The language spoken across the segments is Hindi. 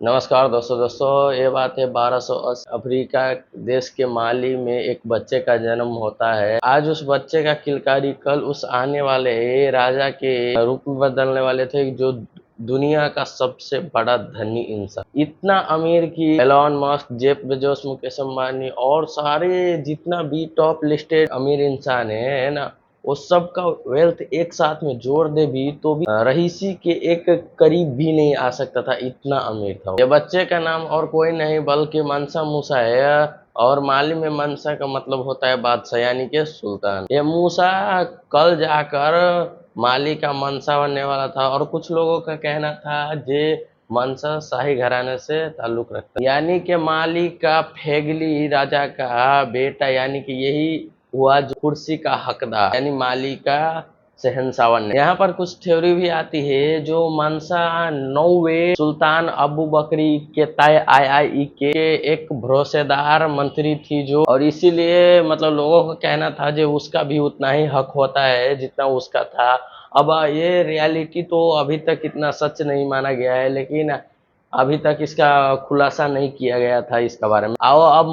नमस्कार दोस्तों ये बात है 1280 अफ्रीका देश के माली में एक बच्चे का जन्म होता है। आज उस बच्चे का किलकारी कल उस आने वाले राजा के रूप में बदलने वाले थे, जो दुनिया का सबसे बड़ा धनी इंसान, इतना अमीर कि Elon Musk, Jeff Bezos, Mukesh Ambani और सारे जितना भी टॉप लिस्टेड अमीर इंसान है ना, वो सब का वेल्थ एक साथ में जोड़ दे भी तो भी रईसी के एक करीब भी नहीं आ सकता था, इतना अमीर था। ये बच्चे का नाम और कोई नहीं बल्कि मनसा मूसा है। और माली में मनसा का मतलब होता है बादशाह यानी कि सुल्तान। ये मूसा कल जाकर माली का मनसा बनने वाला था, और कुछ लोगों का कहना था जे मनसा शाही घराने से ताल्लुक रखता, यानी कि माली का फेगली राजा का बेटा, यानी कि यही हुआ जो कुर्सी का हकदार, यानी माली का शहंशाह बनने। यहाँ पर कुछ थ्योरी भी आती है जो मनसा 9वें सुल्तान अबू बकरी के ताय आई के एक भरोसेदार मंत्री थी, जो और इसीलिए मतलब लोगों का कहना था जो उसका भी उतना ही हक होता है जितना उसका था। अब ये रियलिटी तो अभी तक इतना सच नहीं माना गया है, लेकिन अभी तक इसका खुलासा नहीं किया गया था इसके बारे में। आओ अब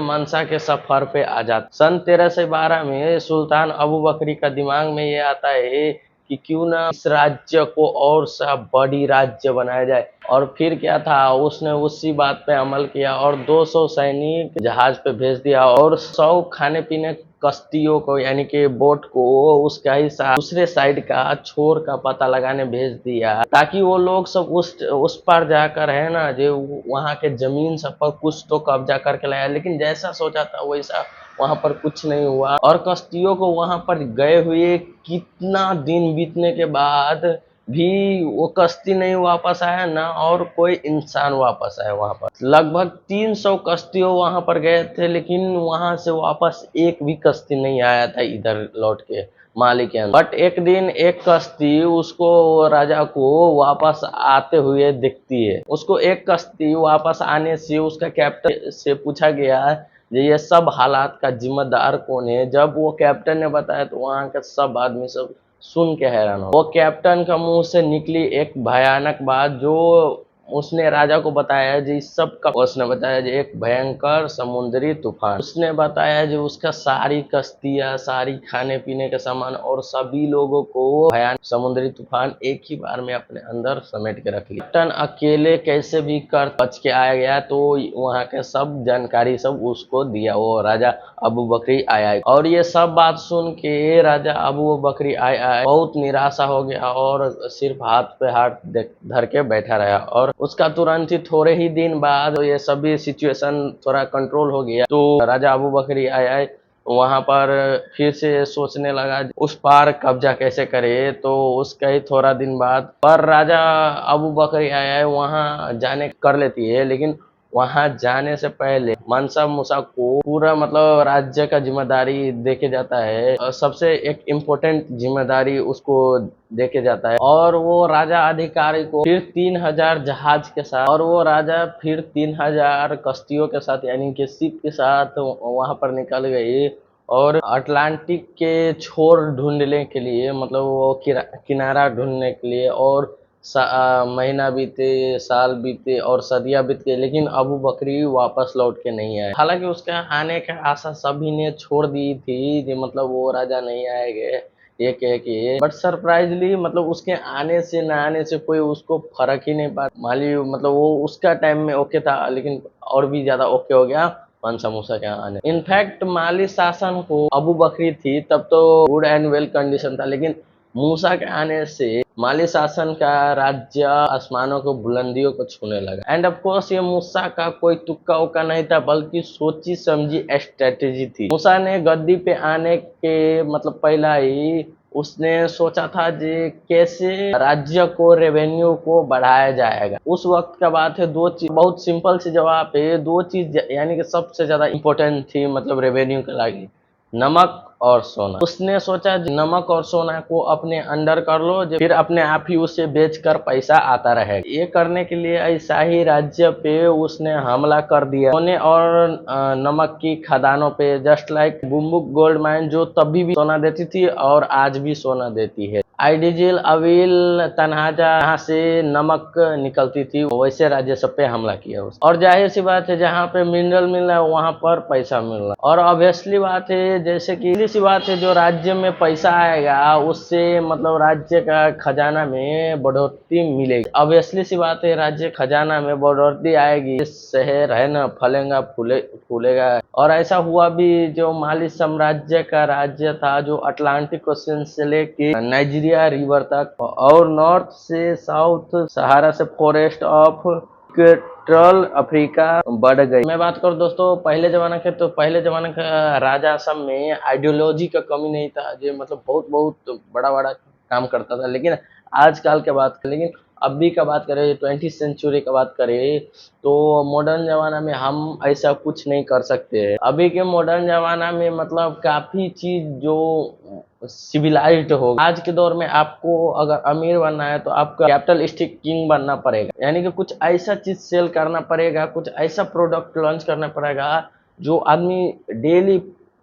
मनसा के सफर पे आ जाते। सन 1312 में सुल्तान अबू बकरी का दिमाग में ये आता है कि क्यों ना इस राज्य को और सा बड़ी राज्य बनाया जाए। और फिर क्या था, उसने उसी बात पे अमल किया और 200 सैनिक जहाज पे भेज दिया और 100 खाने पीने कश्तियों को, यानी कि बोट को उसका ही दूसरे साइड का छोर का पता लगाने भेज दिया, ताकि वो लोग सब उस पार जाकर है ना, जो वहाँ के जमीन सब पर कुछ तो कब्जा करके लाया। लेकिन जैसा सोचा था वैसा वहां पर कुछ नहीं हुआ, और कश्तियों को वहां पर गए हुए कितना दिन बीतने के बाद भी वो कश्ती नहीं वापस आया ना, और कोई इंसान वापस आया। वहां पर लगभग 300 कश्तियों वहां पर गए थे, लेकिन वहां से वापस एक भी कश्ती नहीं आया था इधर लौट के माली के अंदर। बट एक दिन एक कश्ती उसको, राजा को वापस आते हुए दिखती है। उसको एक कश्ती वापस आने से उसका कैप्टन से पूछा गया ये सब हालात का जिम्मेदार कौन है। जब वो कैप्टन ने बताया तो वहां के सब आदमी सब सुन के हैरान हो। वो कैप्टन का मुंह से निकली एक भयानक बात, जो उसने राजा को बताया जी सब का, उसने बताया जी एक भयंकर समुद्री तूफान। उसने बताया जी उसका सारी कश्तियां, सारी खाने पीने के सामान और सभी लोगों को भयानक समुद्री तूफान एक ही बार में अपने अंदर समेट के रख लिया। कैप्टन अकेले कैसे भी कर बच के आया गया, तो वहाँ के सब जानकारी सब उसको दिया वो राजा अबू बकरी आया। और ये सब बात सुन के राजा अबू बकरी आया बहुत निराशा हो गया और सिर्फ हाथ पे हाथ धर के बैठा रहा। और उसका तुरंत ही थोड़े ही दिन बाद ये सभी सिचुएशन थोड़ा कंट्रोल हो गया, तो राजा अबू बकरी आया वहां पर फिर से सोचने लगा उस पार कब्जा कैसे करे। तो उसका ही थोड़ा दिन बाद पर राजा अबू बकरी आया है वहां जाने कर लेती है, लेकिन वहां जाने से पहले मनसा मूसा को पूरा मतलब राज्य का जिम्मेदारी देके जाता है, और सबसे एक इम्पोर्टेंट जिम्मेदारी उसको देके जाता है। और वो राजा अधिकारी को फिर 3000 जहाज के साथ, और वो राजा फिर 3000 कश्तियों के साथ, यानी कि शिप के साथ वहां पर निकल गई और अटलांटिक के छोर ढूंढने के लिए, मतलब वो किनारा ढूंढने के लिए। और महीना बीते, साल बीते और सदियां बीत गई, लेकिन अबू बकरी वापस लौट के नहीं आए। हालांकि उसका आने का आशा सभी ने छोड़ दी थी कि मतलब वो राजा नहीं आएंगे ये कह के, बट सरप्राइजली मतलब उसके आने से ना आने से कोई उसको फर्क ही नहीं पड़ा। माली मतलब वो उसका टाइम में ओके था, लेकिन और भी ज्यादा ओके हो गया मनसा मूसा के आने। इनफैक्ट माली शासन को अबू बकरी थी तब तो गुड एंड वेल कंडीशन था, लेकिन मूसा के आने से माली शासन का राज्य आसमानों को, बुलंदियों को छूने लगा। एंड ऑफ कोर्स ये मूसा का कोई तुक्का उक्का नहीं था, बल्कि सोची समझी स्ट्रेटेजी थी। मूसा ने गद्दी पे आने के मतलब पहला ही उसने सोचा था कि कैसे राज्य को, रेवेन्यू को बढ़ाया जाएगा। उस वक्त का बात है, दो चीज बहुत सिंपल सी जवाब है, दो चीज यानी कि सबसे ज्यादा इंपॉर्टेंट थी मतलब रेवेन्यू के लागी, नमक और सोना। उसने सोचा नमक और सोना को अपने अंडर कर लो, फिर अपने आप ही उसे बेचकर पैसा आता रहेगा। ये करने के लिए ऐसा ही राज्य पे उसने हमला कर दिया, सोने और नमक की खदानों पे, जस्ट लाइक बुम्बुक गोल्ड माइन, जो तभी भी सोना देती थी और आज भी सोना देती है। आइडिजिल अविल तन्हाजा जहाँ से नमक निकलती थी वैसे राज्य सब पे हमला किया और जाहिर सी बात है जहाँ पे मिनरल मिल रहा है वहाँ पर पैसा मिल रहा है और ऑब्वियसली बात है जैसे कि सीधी सी बात है जो राज्य में पैसा आएगा उससे मतलब राज्य का खजाना में बढ़ोतरी मिलेगी। ऑब्वियसली सी बात है राज्य खजाना में बढ़ोतरी आएगी, शहर है ना फलेगा फूलेगा। और ऐसा हुआ भी, जो माली साम्राज्य का राज्य था जो अटलांटिक ओशन से लेके नाइजीरिया रिवर तक और नॉर्थ से साउथ सहारा से फॉरेस्ट ऑफ इक्वेटोरियल अफ्रीका बढ़ गई। मैं बात करूं दोस्तों पहले जमाना के, तो पहले जमाने का राजा सब में आइडियोलॉजी का कमी नहीं था, जो मतलब बहुत बहुत बड़ा बड़ा काम करता था। लेकिन आजकल के बात करें, लेकिन अभी का बात करें 20th सेंचुरी का बात करें तो मॉडर्न जमाना में हम ऐसा कुछ नहीं कर सकते हैं। अभी के मॉडर्न जमाना में मतलब काफी चीज जो सिविलाइज्ड हो, आज के दौर में आपको अगर अमीर बनना है तो आपका कैपिटलिस्टिक किंग बनना पड़ेगा, यानी कि कुछ ऐसा चीज सेल करना पड़ेगा, कुछ ऐसा प्रोडक्ट लॉन्च करना पड़ेगा जो आदमी डेली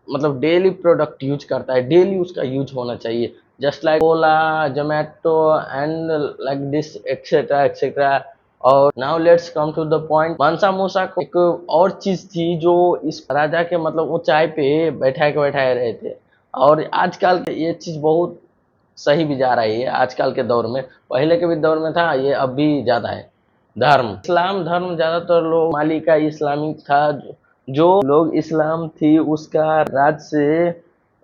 मतलब डेली प्रोडक्ट यूज करता है, डेली उसका यूज होना चाहिए। Just like Ola, Zomato and like this etcetera etcetera. और now let's come to the point. Mansa Musa को एक और चीज थी जो इस राजा के मतलब ऊंचाई पे बैठाए रहे थे, और आजकल ये चीज बहुत सही भी जा रही है आजकल के दौर में। पहले के भी दौर में था, ये अब भी ज्यादा है। धर्म, इस्लाम धर्म ज्यादातर लोग माली का इस्लामिक था, जो लोग इस्लाम थी उसका राज से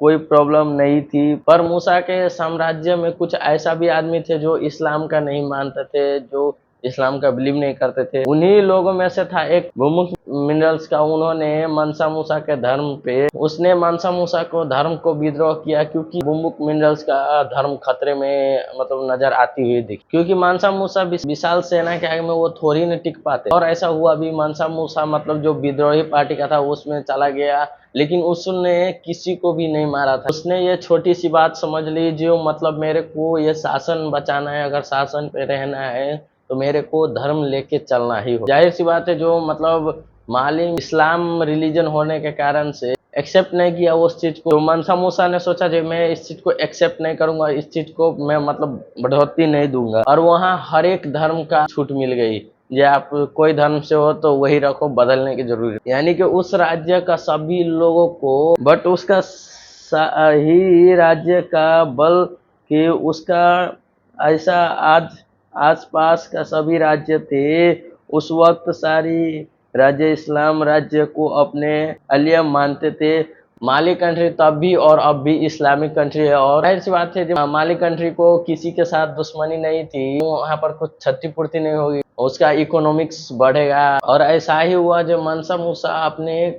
कोई प्रॉब्लम नहीं थी। पर मूसा के साम्राज्य में कुछ ऐसा भी आदमी थे जो इस्लाम का नहीं मानते थे, जो इस्लाम का बिलीव नहीं करते थे। उन्हीं लोगों में से था एक बुमुक मिनरल्स का। उन्होंने मनसा मूसा के धर्म पे, उसने मनसा मूसा को धर्म को विद्रोह किया, क्योंकि बुमुक मिनरल्स का धर्म खतरे में मतलब नजर आती हुई दिखी, क्योंकि मनसा मूसा विशाल सेना के आगे में वो थोड़ी न टिक पाते। और ऐसा हुआ भी, मनसा मूसा मतलब जो विद्रोही पार्टी का था उसमें चला गया, लेकिन उसने किसी को भी नहीं मारा था। उसने ये छोटी सी बात समझ ली, जो मतलब मेरे को ये शासन बचाना है, अगर शासन पे रहना है तो मेरे को धर्म लेके चलना ही हो। जाहिर सी बात है जो मतलब माली इस्लाम रिलीजन होने के कारण से एक्सेप्ट नहीं किया उस चीज को। तो मनसा मूसा ने सोचा कि मैं इस चीज को एक्सेप्ट नहीं करूंगा, इस चीज को मैं मतलब बढ़ोतरी नहीं दूंगा, और वहाँ हर एक धर्म का छूट मिल गई। ये आप कोई धर्म से हो तो वही रखो, बदलने की जरूरत, यानी कि उस राज्य का सभी लोगों को, बट उसका ही राज्य का बल कि उसका ऐसा आज आसपास का सभी राज्य थे उस वक्त सारी राज्य इस्लाम राज्य को अपने अलियम मानते थे। माली कंट्री तब भी और अब भी इस्लामिक कंट्री है, और जाहिर सी बात है जब माली कंट्री को किसी के साथ दुश्मनी नहीं थी, वहाँ पर कुछ क्षतिपूर्ति नहीं होगी, उसका इकोनॉमिक्स बढ़ेगा। और ऐसा ही हुआ जब मनसा मूसा अपने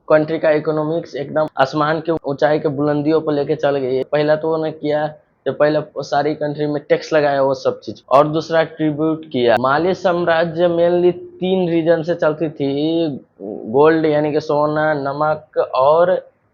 कंट्री का इकोनॉमिक्स एकदम आसमान के ऊंचाई के बुलंदियों पर लेके चल गई। पहला तो उन्होंने किया, तो पहले सारी कंट्री में टैक्स लगाया वो सब चीज, और दूसरा ट्रिब्यूट किया। माली साम्राज्य मेनली 3 रीजन से चलती थी, गोल्ड यानी कि सोना, नमक, और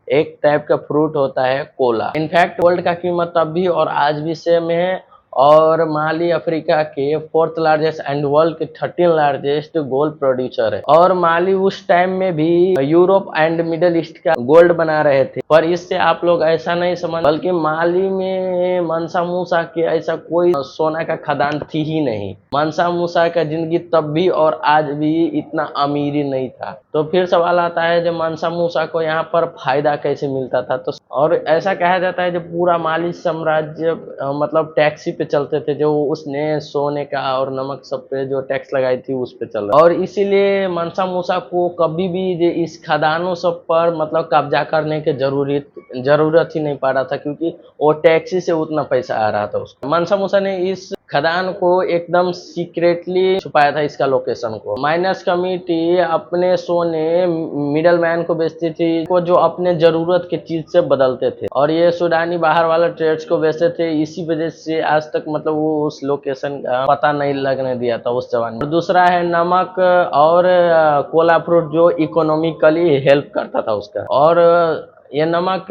एक टाइप का फ्रूट होता है कोला। इनफैक्ट गोल्ड का कीमत तब भी और आज भी सेम है, और माली अफ्रीका के 4th लार्जेस्ट एंड वर्ल्ड के 13 लार्जेस्ट गोल्ड प्रोड्यूसर है। और माली उस टाइम में भी यूरोप एंड मिडल ईस्ट का गोल्ड बना रहे थे। पर इससे आप लोग ऐसा नहीं समझ, बल्कि माली में मनसा मूसा के ऐसा कोई सोना का खदान थी ही नहीं। मनसा मूसा का जिंदगी तब भी और आज भी इतना अमीरी नहीं था। तो फिर सवाल आता है जब मनसा मूसा को यहाँ पर फायदा कैसे मिलता था। तो और ऐसा कहा जाता है जब पूरा माली साम्राज्य मतलब टैक्सी पे चलते थे, जो उसने सोने का और नमक सब पे जो टैक्स लगाई थी उस पे चल रहा, और इसीलिए मनसा मूसा को कभी भी इस खदानों सब पर मतलब कब्जा करने के जरूरत ही नहीं पड़ रहा था, क्योंकि वो टैक्सी से उतना पैसा आ रहा था उसको। मनसा मूसा ने इस खदान को एकदम सीक्रेटली छुपाया था, इसका लोकेशन को। माइनस कमिटी अपने सोने मिडल मैन को बेचती थी, को जो अपने जरूरत के चीज से बदलते थे, और ये सूडानी बाहर वाले ट्रेड्स को बेचते थे। इसी वजह से आज तक मतलब वो उस लोकेशन का पता नहीं लगने दिया था उस जमाने में। दूसरा है नमक और कोला फ्रूट, जो इकोनॉमिकली हेल्प करता था उसका। और ये नमक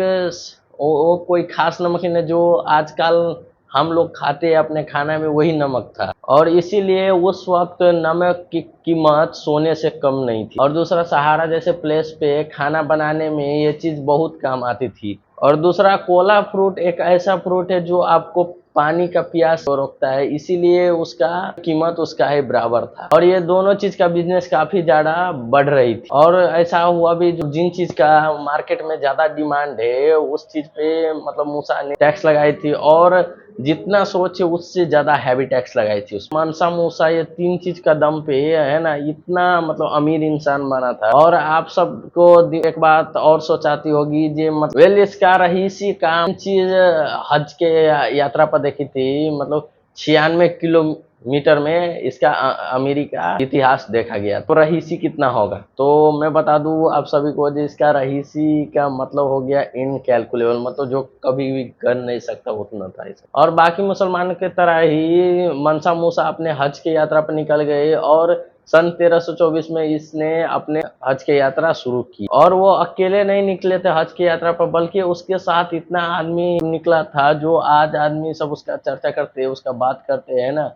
वो कोई खास नमक ही नहीं जो आजकल हम लोग खाते हैं अपने खाना में, वही नमक था, और इसीलिए उस वक्त नमक की कीमत सोने से कम नहीं थी। और दूसरा, सहारा जैसे प्लेस पे खाना बनाने में ये चीज बहुत काम आती थी। और दूसरा, कोला फ्रूट एक ऐसा फ्रूट है जो आपको पानी का प्यास रोकता है, इसीलिए उसका कीमत उसका ही बराबर था। और ये दोनों चीज का बिजनेस काफी ज्यादा बढ़ रही थी। और ऐसा हुआ भी, जो जिन चीज का मार्केट में ज्यादा डिमांड है उस चीज पे मतलब मूसा ने टैक्स लगाई थी, और जितना सोचे उससे ज्यादा हैवी टैक्स लगाई थी। मनसा मूसा ये तीन चीज का दम पे है ना, इतना मतलब अमीर इंसान बना था। और आप सबको एक बात और सोचाती होगी, जे मतलब वेल इसका रहीसी काम चीज हज के यात्रा पर देखी थी, मतलब 96 किलोमीटर में इसका अमीरी का इतिहास देखा गया। तो रहीसी कितना होगा, तो मैं बता दूं आप सभी को, जो इसका रहीसी का मतलब हो गया इनकैलकुलेबल, मतलब जो कभी भी कर नहीं सकता उतना था इसे। और बाकी मुसलमानों की तरह ही मनसा मूसा अपने हज की यात्रा पर निकल गए, और सन 1324 में इसने अपने हज की यात्रा शुरू की। और वो अकेले नहीं निकले थे हज की यात्रा पर, बल्कि उसके साथ इतना आदमी निकला था, जो आज आदमी सब उसका चर्चा करते हैं, उसका बात करते हैं ना।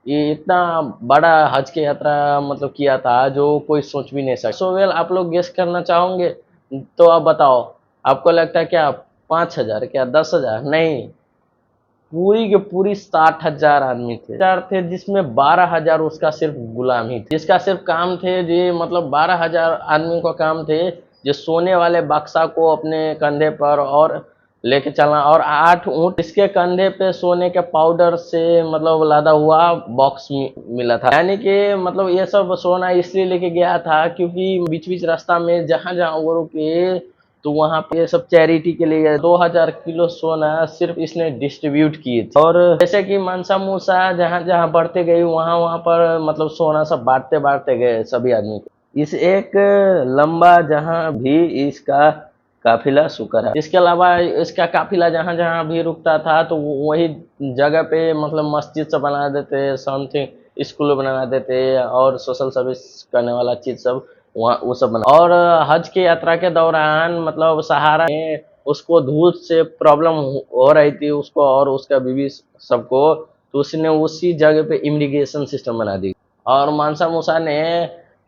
ये इतना बड़ा हज की यात्रा मतलब किया था, जो कोई सोच भी नहीं सकता। सो वेल, आप लोग गेस करना चाहोगे तो आप बताओ, आपको लगता है क्या 5,000, क्या 10,000? नहीं, पूरी की पूरी 60,000 आदमी थे, जिसमें 12,000 उसका सिर्फ गुलाम ही थे, जिसका सिर्फ काम थे, ये मतलब 12,000 आदमी का काम थे जो सोने वाले बक्सा को अपने कंधे पर और लेके चलना, और 8 ऊंट इसके कंधे पे सोने के पाउडर से मतलब लादा हुआ बॉक्स मिला था। यानी कि मतलब ये सब सोना इसलिए लेके गया था क्योंकि बीच बीच रास्ता में जहां जहां वो रुके, तो वहां पे सब चैरिटी के लिए 2,000 किलो सोना सिर्फ इसने डिस्ट्रीब्यूट किए थे। और जैसे कि मनसा मूसा जहां जहां बढ़ते गए, वहां वहां पर मतलब सोना सब बांटते बांटते गए सभी आदमी को। इस एक लंबा जहां भी इसका काफिला शुक्र है। इसके अलावा इसका काफिला जहां जहां भी रुकता था, तो वही जगह पे मतलब मस्जिद सब बना देते, समथिंग स्कूल बना देते, और सोशल सर्विस करने वाला चीज सब वहाँ वो सब बना। और हज की यात्रा के दौरान मतलब सहारा में उसको धूल से प्रॉब्लम हो रही थी उसको और उसका बीवी सबको, तो उसने उसी जगह पे इमिग्रेशन सिस्टम बना दी। और मानसा मूसा ने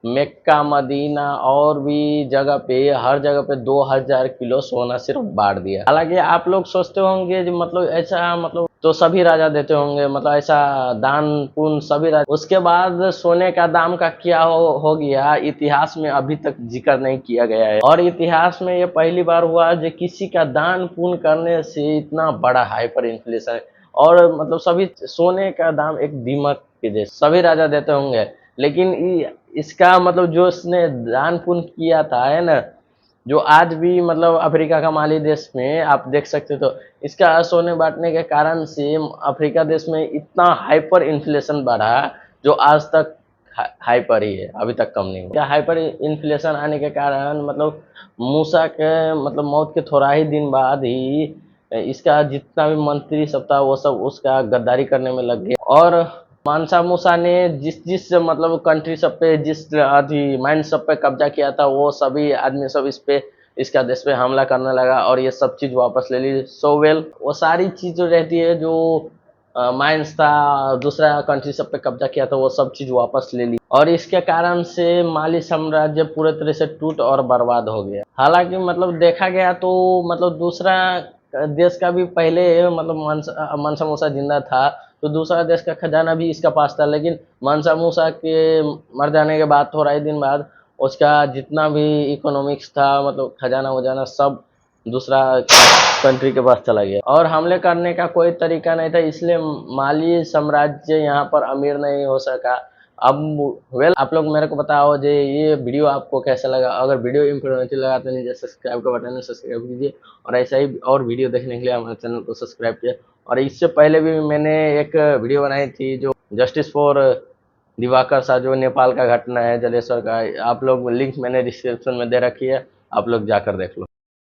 मेक्का, मदीना और भी जगह पे, हर जगह पे 2,000 किलो सोना सिर्फ बांट दिया। हालांकि आप लोग सोचते होंगे जो मतलब ऐसा मतलब तो सभी राजा देते होंगे, मतलब ऐसा दान पुण्य सभी राजा। उसके बाद सोने का दाम का क्या हो गया, इतिहास में अभी तक जिक्र नहीं किया गया है। और इतिहास में ये पहली बार हुआ जो किसी का दान पुण्य करने से इतना बड़ा हाइपर इन्फ्लेशन। और मतलब सभी सोने का दाम एक दीमक के जैसे सभी राजा देते होंगे, लेकिन इसका मतलब जो इसने दान पुण्य किया था है ना, जो आज भी मतलब अफ्रीका का माली देश में आप देख सकते, तो इसका सोने बांटने के कारण से अफ्रीका देश में इतना हाइपर इन्फ्लेशन बढ़ा, जो आज तक हाइपर ही है, अभी तक कम नहीं हुआ। क्या हाइपर इन्फ्लेशन आने के कारण मतलब मूसा के मतलब मौत के थोड़ा ही दिन बाद ही इसका जितना भी मंत्री सब था वो सब उसका गद्दारी करने में लग गए। और मानसा मूसा ने जिस जिस मतलब कंट्री सब पे, जिस आदि माइंड सब पे कब्जा किया था, वो सभी आदमी सब इस पे इसका देश पे हमला करने लगा, और ये सब चीज वापस ले ली। सो वेल, वो सारी चीज जो रहती है, जो माइंस था, दूसरा कंट्री सब पे कब्जा किया था, वो सब चीज वापस ले ली, और इसके कारण से माली साम्राज्य पूरे तरह से टूट और बर्बाद हो गया। हालांकि मतलब देखा गया तो मतलब दूसरा देश का भी पहले मतलब मनसा मूसा जिंदा था, तो दूसरा देश का खजाना भी इसका पास था, लेकिन मनसा मूसा के मर जाने के बाद थोड़ा ही दिन बाद उसका जितना भी इकोनॉमिक्स था, मतलब खजाना वजाना सब दूसरा कंट्री के पास चला गया, और हमले करने का कोई तरीका नहीं था, इसलिए माली साम्राज्य यहाँ पर अमीर नहीं हो सका। अब वेल, आप लोग मेरे को बताओ जे ये वीडियो आपको कैसा लगा। अगर वीडियो इंफॉर्मेटिव लगा तो नीचे सब्सक्राइब का बटन है, सब्सक्राइब कीजिए, और ऐसा ही और वीडियो देखने के लिए हमारे चैनल को सब्सक्राइब किया। और इससे पहले भी मैंने एक वीडियो बनाई थी, जो जस्टिस फॉर दिवाकर सा, जो नेपाल का घटना है जलेश्वर का, आप लोग लिंक मैंने डिस्क्रिप्शन में दे रखी है, आप लोग जाकर देख लो।